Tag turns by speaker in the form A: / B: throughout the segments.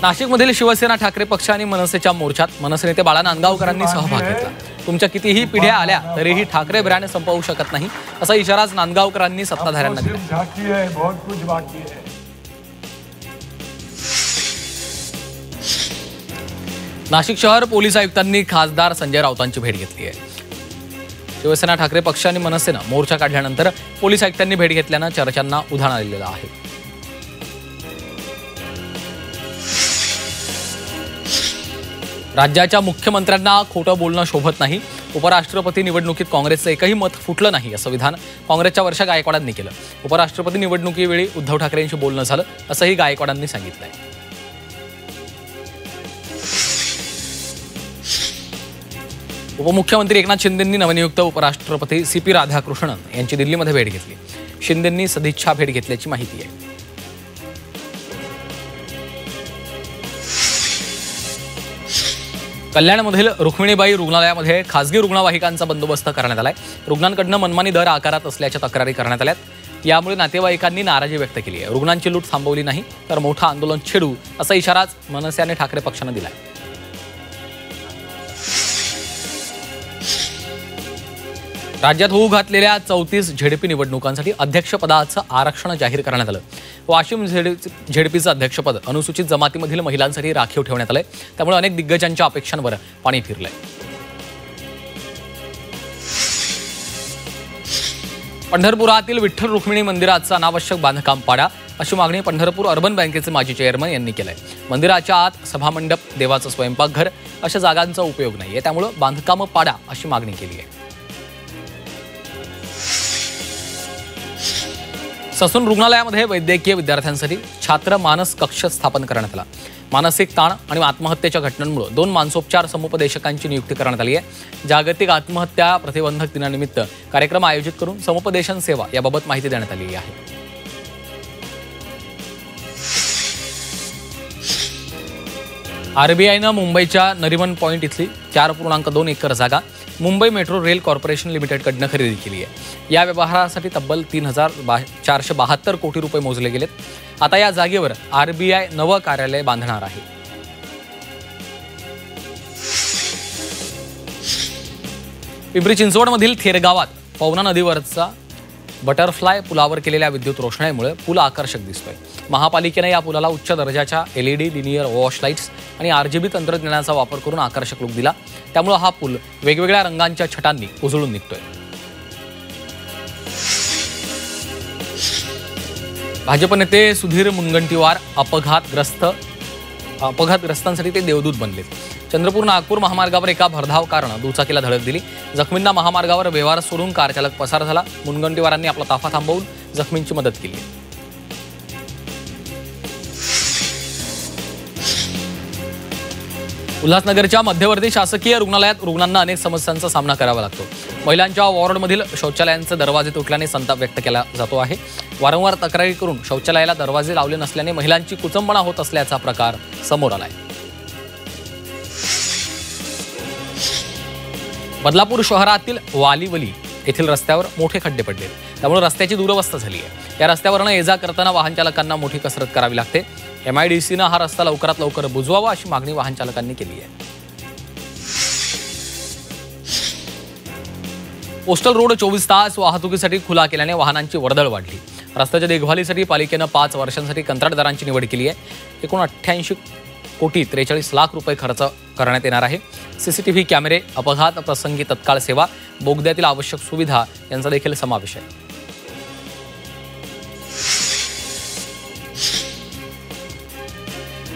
A: नाशिकमधील शिवसेना ठाकरे पक्ष आणि मनसेच्या मोर्चात मनसे नेते बाळा नांदगावकरांनी सहभाग घेतला। तुमच्या कितीही पिढ्या आल्या तरीही ठाकरे ब्रँड संपवू शकत नाही असा इशाराच नांदगावकरांनी सत्ताधाऱ्यांना दिला। नाशिक शहर पोलीस आयुक्तांनी खासदार संजय राऊतांची भेट घेतली आहे। शिवसेना ठाकरे पक्ष आणि मनसेनं मोर्चा काढल्यानंतर पोलीस आयुक्तांनी भेट घेतल्यानं चर्चांना उधाण आलेलं आहे। राज्याच्या मुख्यमंत्र्यांना खोटं बोलणं शोभत नाही। उपराष्ट्रपती निवडणुकीत काँग्रेसचं एकही मत फुटलं नाही असं विधान काँग्रेसच्या वर्षा गायकवाडांनी केलं। उपराष्ट्रपती निवडणुकीवेळी उद्धव ठाकरेंशी बोलणं झालं असंही गायकवाडांनी सांगितलंय। उपमुख्यमंत्री एकनाथ शिंदेंनी नवनियुक्त उपराष्ट्रपती CP राधाकृष्णन यांची दिल्लीमध्ये भेट घेतली। शिंदेंनी सदिच्छा भेट घेतल्याची माहिती आहे। कल्याणमधील रुक्मिणीबाई रुग्णालयामध्ये खासगी रुग्णवाहिकांचा बंदोबस्त करण्यात आलाय। रुग्णांकडून मनमानी दर आकारत असल्याच्या तक्रारी करण्यात आल्यात। यामुळे नातेवाईकांनी नाराजी व्यक्त केली आहे। रुग्णांची लूट थांबवली नाही तर मोठं आंदोलन छेडू असा इशाराच मनसे आणि ठाकरे पक्षानं दिलाय। राज्यात होऊ घातलेल्या 34 झेडपी निवडणुकांसाठी अध्यक्षपदाचं आरक्षण जाहीर करण्यात आलं। वाशिम झेडपीचं अध्यक्षपद अनुसूचित जमातीमधील महिलांसाठी राखीव ठेवण्यात आलंय। त्यामुळे अनेक दिग्गजांच्या अपेक्षांवर पाणी फिरलंय। पंढरपुरातील विठ्ठल रुक्मिणी मंदिराचं अनावश्यक बांधकाम पाडा अशी मागणी पंढरपूर अर्बन बँकेचे माजी चेअरमन यांनी केलंय। मंदिराच्या आत सभामंडप, देवाचं स्वयंपाकघर अशा जागांचा उपयोग नाहीये, त्यामुळे बांधकाम पाडा अशी मागणी केली आहे। ससून रुग्णालयामध्ये वैद्यकीय विद्यार्थ्यांसाठी छात्र मानस कक्ष स्थापन करण्यात आला। मानसिक ताण आणि आत्महत्येच्या घटनांमुळे 2 मानसोपचार समुपदेशकांची नियुक्ती करण्यात आली आहे। जागतिक आत्महत्या प्रतिबंधक दिनानिमित्त कार्यक्रम आयोजित करून समुपदेशन सेवा याबाबत माहिती देण्यात आली आहे। RBIनं मुंबईच्या नरिमन पॉइंट इथली 4.2 एकर जागा मुंबई मेट्रो रेल कॉर्पोरेशन लिमिटेडकडनं खरेदी केली आहे। या व्यवहारासाठी तब्बल 3,472 कोटी रुपये मोजले गेलेत। आता या जागेवर RBI नवं कार्यालय बांधणार आहे। पिंपरी चिंचवडमधील थेरगावात पवना नदीवरचा बटरफ्लाय पुलावर केलेल्या विद्युत रोषणाईमुळे पूल आकर्षक दिसतोय। महापालिकेने या पुलाला उच्च दर्जाच्या LED लिनियर वॉश लाईट्स आणि RGB तंत्रज्ञानाचा वापर करून आकर्षक लुक दिला। त्यामुळे हा पूल वेगवेगळ्या रंगांच्या छटांनी उजळून निघतोय। भाजप नेते सुधीर मुनगंटीवार अपघातग्रस्तांसाठी ते देवदूत बनलेत। चंद्रपूर नागपूर महामार्गावर एका भरधाव कारनं दुचाकीला धडक दिली। जखमींना महामार्गावर व्यवहार सोडून कार चालक पसार झाला। मुनगंटीवारांनी आपला ताफा थांबवून जखमींची मदत केली। उल्हासनगरच्या मध्यवर्ती शासकीय रुग्णालयात रुग्णांना अनेक समस्यांचा सामना करावा लागतो। महिलांच्या वॉर्डमधील शौचालयांचे दरवाजे तुटल्याने संताप व्यक्त केला जातो आहे। वारंवार तक्रारी करून शौचालयाला दरवाजे लावले नसल्याने महिलांची कुचंबणा होत असल्याचा प्रकार समोर आलाय। बदलापूर शहरातील वालीवली येथील रस्त्यावर मोठे खड्डे पडले, त्यामुळे रस्त्याची दुरवस्था झाली आहे। या रस्त्यावरनं ये-जा करताना वाहन चालकांना मोठी कसरत करावी लागते। MIDCनं हा रस्ता लवकरात लवकर बुजवावा अशी मागणी वाहन चालकांनी केली आहे। पोस्टल रोड 24 तास वाहतुकीसाठी खुला केल्याने वाहनांची वर्दळ वाढली। रस्त्याच्या देखभालीसाठी पालिकेनं 5 वर्षांसाठी कंत्राटदारांची निवड केली आहे। एकूण 88 कोटी 43 लाख रुपये खर्च करण्यात येणार आहे। CCTV कॅमेरे, अपघात प्रसंगी तत्काळ सेवा, बोगद्यातील आवश्यक सुविधा यांचा देखील समावेश आहे।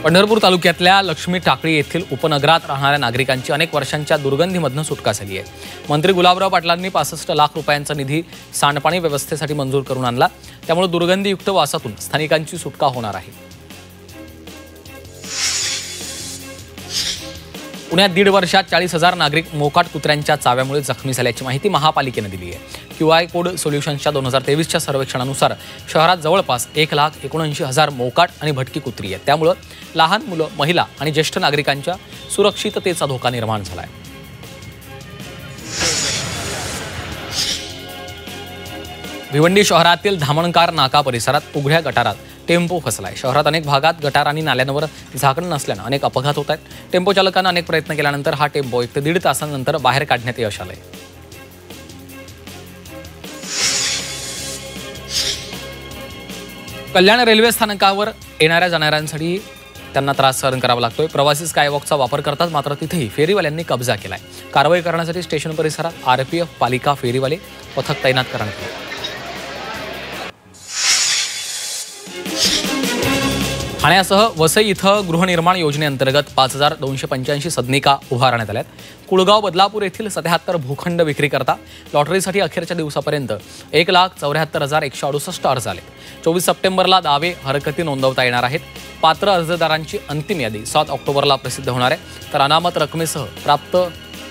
A: पंढरपूर तालुक्यातल्या लक्ष्मी टाकळी येथील उपनगरात राहणाऱ्या नागरिकांची अनेक वर्षांच्या दुर्गंधीमधून सुटका झाली आहे। मंत्री गुलाबराव पाटलांनी 65 लाख रुपयांचा निधी सांडपाणी व्यवस्थेसाठी मंजूर करून आणला। त्यामुळे दुर्गंधीयुक्त वासातून स्थानिकांची सुटका होणार आहे। पुण्यात 1.5 वर्षात 40,000 नागरिक मोकाट कुत्र्यांच्या चाव्यामुळे जखमी झाल्याची माहिती महापालिकेने दिली आहे। QI कोड सोल्युशनच्या 2023च्या सर्वेक्षणानुसार शहरात जवळपास 1,79,000 मोकाट आणि भटकी कुत्री आहेत। त्यामुळे लहान मुलं, महिला आणि ज्येष्ठ नागरिकांच्या सुरक्षिततेचा धोका निर्माण झाला आहे। भिवंडी शहरातील धामणकार नाका परिसरात उघड्या गटारात टेम्पो फसलाय. शहरात अनेक भागात गटार आणि नाल्यांवर झाकण नसल्यानं अनेक अपघात होत आहेत. टेम्पो चालकांना अनेक प्रयत्न केल्यानंतर हा टेम्पो 1 ते 1.5 तासांनंतर बाहेर काढण्यात यश आलंय. कल्याण रेल्वे स्थानकावर येणाऱ्या जाणाऱ्यांसाठी त्यांना त्रास सहन करावा लागतोय. प्रवासी स्कायवॉकचा वापर करतात, मात्र तिथेही फेरीवाल्यांनी कब्जा केलाय. कारवाई करण्यासाठी स्टेशन परिसरात आरपीएफ, पालिका, फेरीवाले पथक तैनात करण्यात आले. ठाण्यासह वसई इथं गृहनिर्माण योजनेअंतर्गत 5285 सदनिका उभारण्यात आल्यात. कुळगाव, बदलापूर येथील 77 भूखंड विक्री करता लॉटरीसाठी अखेरच्या दिवसापर्यंत 1,74,168 अर्ज आले. 24 सप्टेंबरला दावे हरकती नोंदवता येणार आहेत. पात्र अर्जदारांची अंतिम यादी 7 ऑक्टोबरला प्रसिद्ध होणार आहे. तर अनामत रकमेसह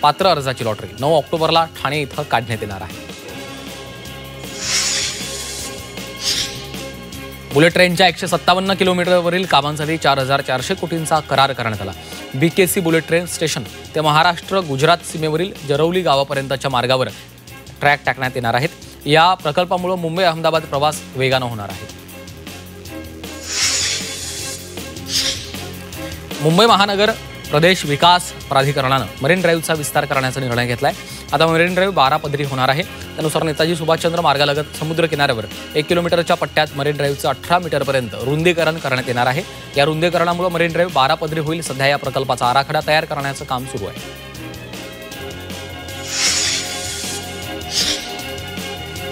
A: पात्र अर्जाची लॉटरी 9 ऑक्टोबरला ठाणे इथं काढण्यात येणार आहे. बुलेट ट्रेनच्या 157 किलोमीटरवरील कामांसाठी 4,400 कोटींचा करार करण्यात आला. BKC बुलेट ट्रेन स्टेशन ते महाराष्ट्र गुजरात सीमेवरील जरवली गावापर्यंतच्या मार्गावर ट्रॅक टाकण्यात येणार आहेत. या प्रकल्पामुळे मुंबई अहमदाबाद प्रवास वेगानं होणार आहे. मुंबई महानगर प्रदेश विकास प्राधिकरणानं मरीन ड्राईव्हचा विस्तार करण्याचा निर्णय घेतलाय. आता मरीन ड्राईव्ह 12 पदरी होणार आहे. त्यानुसार नेताजी सुभाषचंद्र मार्गालगत समुद्र किनाऱ्यावर 1 किलोमीटरच्या पट्ट्यात मरीन ड्राईव्हचं 18 मीटरपर्यंत रुंदीकरण करण्यात येणार आहे. या रुंदीकरणामुळे मरीन ड्राईव्ह 12 पदरी होईल. सध्या या प्रकल्पाचा आराखडा तयार करण्याचं काम सुरू आहे.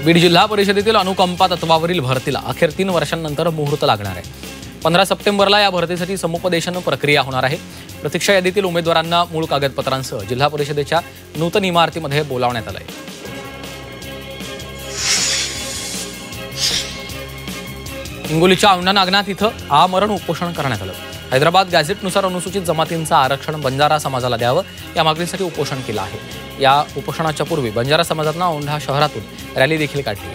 A: बीड जिल्हा परिषदेतील अनुकंपा तत्वावरील भरतीला अखेर 3 वर्षांनंतर मुहूर्त लागणार आहे. 15 सप्टेंबरला या भरतीसाठी समुपदेशन प्रक्रिया होणार आहे. प्रतीक्षा यादीतील उमेदवारांना मूळ कागदपत्रांसह जिल्हा परिषदेच्या नूतन इमारतीमध्ये बोलावण्यात आलंय. हिंगोलीच्या औंढा नागनाथ इथं आमरण उपोषण करण्यात आलं. हैदराबाद गॅझेटनुसार अनुसूचित जमातींचं आरक्षण बंजारा समाजाला द्यावं या मागणीसाठी उपोषण केलं आहे. या उपोषणाच्या पूर्वी बंजारा समाजानं औंढा शहरातून रॅली देखील काढली.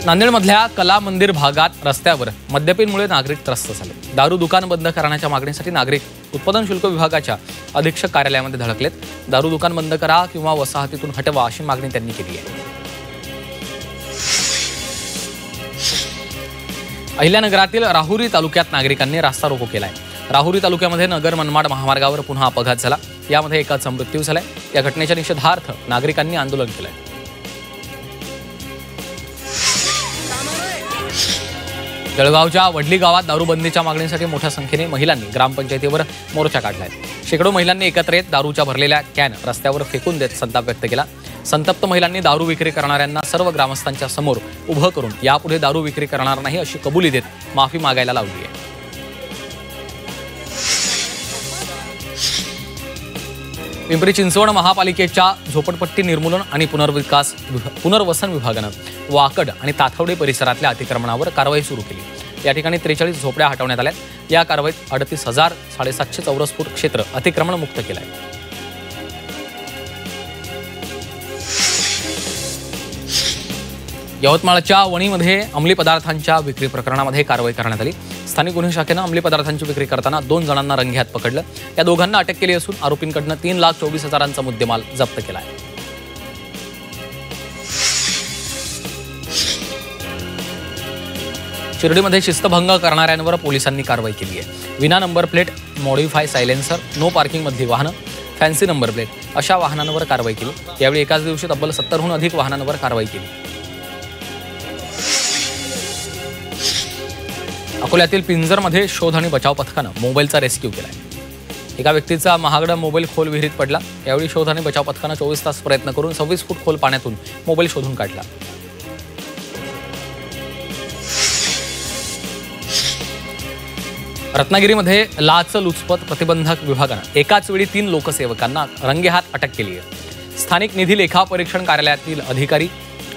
A: नांदेडमधल्या कला मंदिर भागात रस्त्यावर मद्यपींमुळे नागरिक त्रस्त झाले. दारू दुकान बंद करण्याच्या मागणीसाठी नागरिक उत्पादन शुल्क विभागाच्या अधीक्षक कार्यालयामध्ये धडकलेत. दारू दुकान बंद करा किंवा वसाहतीतून हटवा अशी मागणी त्यांनी केली आहे. अहिल्यानगरातील राहुरी तालुक्यात नागरिकांनी रास्ता रोको केलाय. राहुरी तालुक्यामध्ये नगर मनमाड महामार्गावर पुन्हा अपघात झाला. यामध्ये एकाचा मृत्यू झालाय. या घटनेच्या निषेधार्थ नागरिकांनी आंदोलन केलंय. जळगावच्या वडली गावात दारूबंदीच्या मागणीसाठी मोठ्या संख्येने महिलांनी ग्रामपंचायतीवर मोर्चा काढलाय. शेकडो महिलांनी एकत्र येत दारूच्या भरलेल्या कॅन रस्त्यावर फेकून देत संताप व्यक्त केला. संतप्त महिलांनी दारू विक्री करणाऱ्यांना सर्व ग्रामस्थांच्या समोर उभं करून यापुढे दारू विक्री करणार नाही अशी कबुली देत माफी मागायला लावली आहे. पिंपरी चिंचवड महापालिकेच्या झोपडपट्टी निर्मूलन आणि पुनर्वसन विभागानं वाकड आणि ताथवडे परिसरातल्या अतिक्रमणावर कारवाई सुरू केली. या ठिकाणी 43 झोपड्या हटवण्यात आल्या. या कारवाईत 38,750 चौरस फूट क्षेत्र अतिक्रमण मुक्त केलं आहे. यवतमाळच्या वणीमध्ये अंमली पदार्थांच्या विक्री प्रकरणामध्ये कारवाई करण्यात आली. स्थानिक गुन्हे शाखेनं अंमली पदार्थांची विक्री करताना 2 जणांना रंगेहात पकडलं. या दोघांना अटक केली असून आरोपींकडनं 3,24,000चा मुद्देमाल जप्त केला आहे. शिर्डीमध्ये शिस्तभंग करणाऱ्यांवर पोलिसांनी कारवाई केली आहे. विना number plate, modify silencer, no पार्किंगमधली वाहनं, फॅन्सी नंबर प्लेट अशा वाहनांवर कारवाई केली. यावेळी एकाच दिवशी तब्बल 70हून अधिक वाहनांवर कारवाई केली. अकोल्यातील पिंजरमध्ये शोध आणि बचाव पथकानं मोबाईलचा रेस्क्यू केलाय. एका व्यक्तीचा महागडा मोबाईल खोल विहिरीत पडला. यावेळी शोध आणि बचाव पथकानं 24 तास प्रयत्न करून 26 फूट खोल पाण्यातून मोबाईल शोधून काढला. रत्नागिरीमध्ये लाचलुचपत प्रतिबंधक विभागानं एकाच वेळी 3 लोकसेवकांना रंगेहात अटक केली आहे. स्थानिक निधी लेखा परीक्षण कार्यालयातील अधिकारी,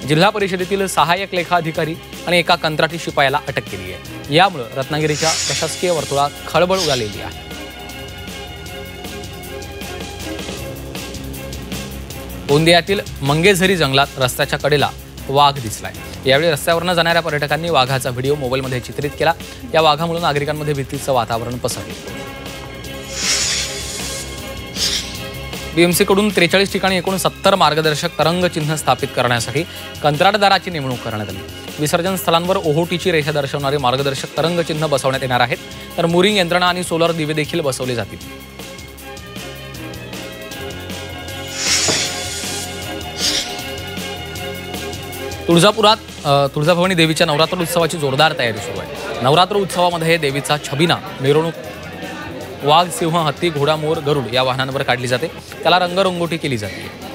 A: जिल्हा परिषदेतील सहाय्यक लेखा अधिकारी आणि एका कंत्राटी शिपायाला अटक केली आहे. यामुळे रत्नागिरीच्या प्रशासकीय वर्तुळात खळबळ उडालेली आहे. गोंदियातील मंगेझरी जंगलात रस्त्याच्या कडेला वाघ दिसलाय. यावेळी रस्त्यावरनं जाणाऱ्या पर्यटकांनी वाघाचा व्हिडिओ मोबाईलमध्ये चित्रित केला. या वाघामुळे नागरिकांमध्ये भीतीचं वातावरण पसरले. BMC कडून 43 ठिकाणी एकूण 70 मार्गदर्शक तरंग चिन्ह स्थापित करण्यासाठी कंत्राटदाराची नेमणूक करण्यात आली। विसर्जन स्थळांवर ओहोटीची रेषा दर्शवणारे मार्गदर्शक तरंग चिन्ह बसवण्यात येणार आहेत, तर मुरिंग यंत्रणा आणि सोलर दिवे देखील बसवले जातील। तुळजापुरात तुळजाभवानी देवीच्या नवरात्र उत्सवाची जोरदार तयारी सुरू आहे। नवरात्र उत्सवामध्ये देवीचा छबिना मिरवणूक वाघ, सिंह, हत्ती, घोडा, मोर, गरुड या वाहनांवर काढली जाते। त्याला रंगरंगोटी केली जाते।